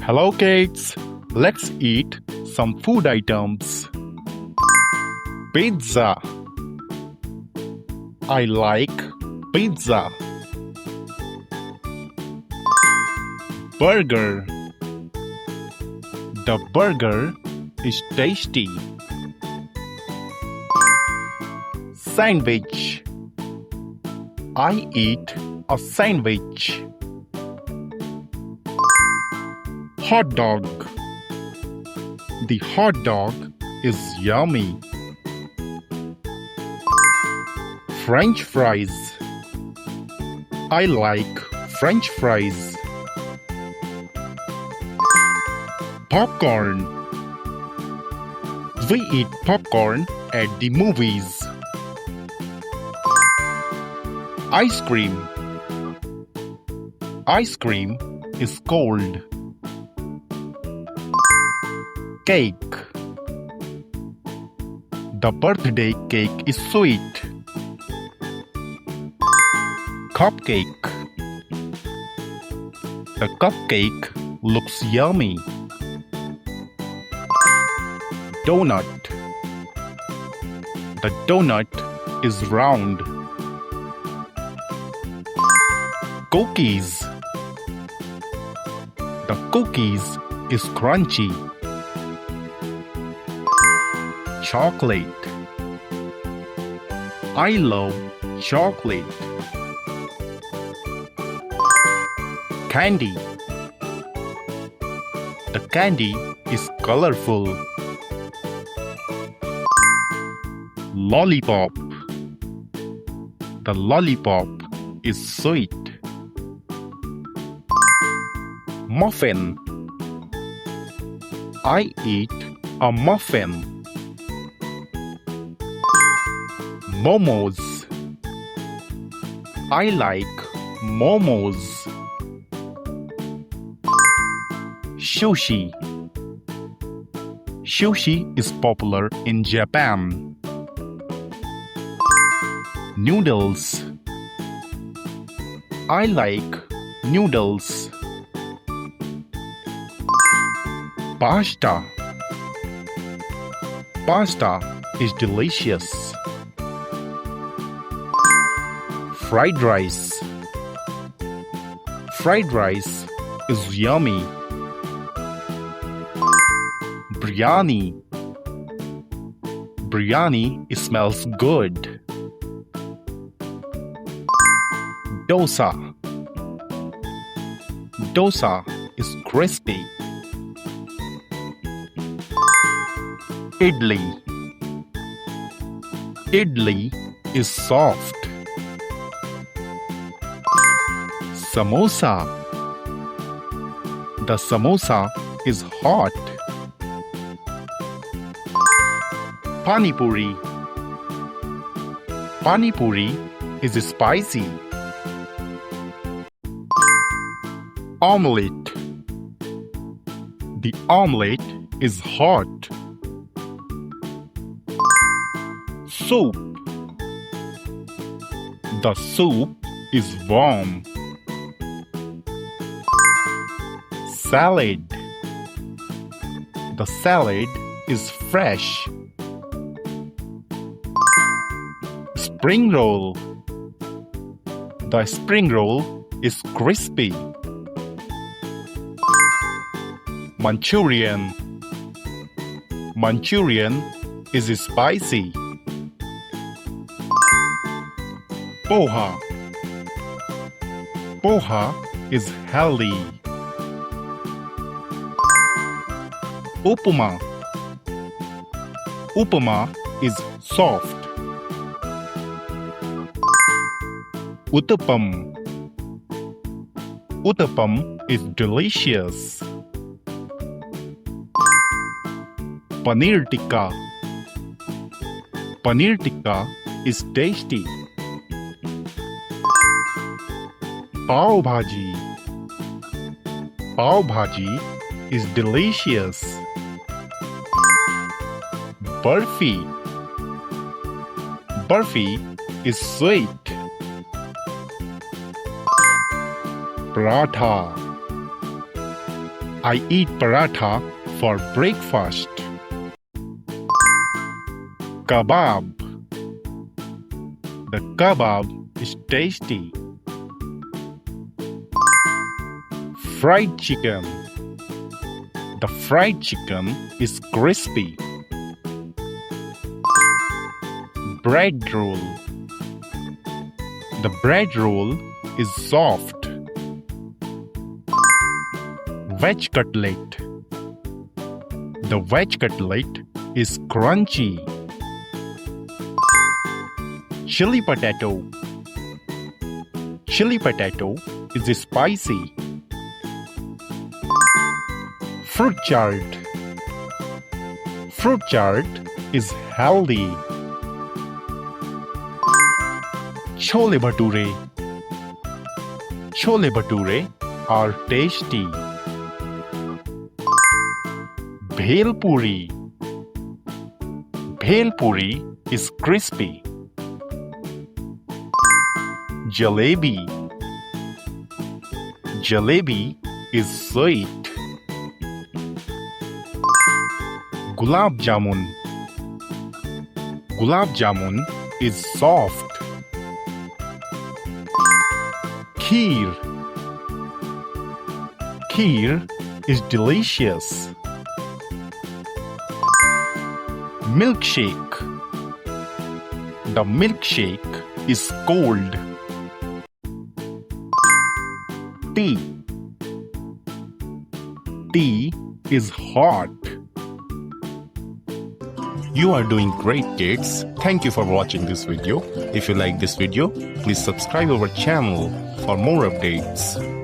Hello kids, let's eat some food items. Pizza. I like pizza. Burger. The burger is tasty. Sandwich. I eat a sandwich. Hot dog. The hot dog is yummy. French fries. I like French fries. Popcorn. We eat popcorn at the movies. Ice cream. Ice cream is cold. Cake. The birthday cake is sweet. Cupcake. The cupcake looks yummy. Donut. The donut is round. Cookies. The cookies is crunchy. Chocolate. I love chocolate. Candy. The candy is colorful. Lollipop. The lollipop is sweet. Muffin. I eat a muffin. Momos. I like momos. Sushi. Sushi is popular in Japan. Noodles. I like noodles. Pasta. Pasta is delicious. Fried rice. Fried rice is yummy. Biryani. Biryani smells good. Dosa. Dosa is crispy. Idli. Idli is soft. Samosa. The samosa is hot. Pani puri. Pani puri is spicy. Omelette. The omelette is hot. Soup. The soup is warm. Salad. The salad is fresh. Spring roll. The spring roll is crispy. Manchurian. Manchurian is spicy. Poha. Poha is healthy. Upma. Upma is soft. Uttapam. Uttapam is delicious. Paneer tikka. Paneer tikka is tasty. Pav bhaji. Pav bhaji is delicious. Barfi. Barfi is sweet. Paratha. I eat paratha for breakfast. Kebab. The kebab is tasty. Fried chicken. The fried chicken is crispy. Bread roll. The bread roll is soft. Veg cutlet. The veg cutlet is crunchy. Chili potato. Chili potato is spicy. Fruit chaat. Fruit chaat is healthy. Chole bhature. Chole bhature are tasty. Bhel puri. Bhel puri is crispy. Jalebi. Jalebi is sweet. Gulab jamun. Gulab jamun is soft. Kheer. Kheer is delicious. Milkshake. The milkshake is cold. Tea. Tea is hot. You are doing great, kids. Thank you for watching this video. If you like this video, please subscribe our channel for more updates.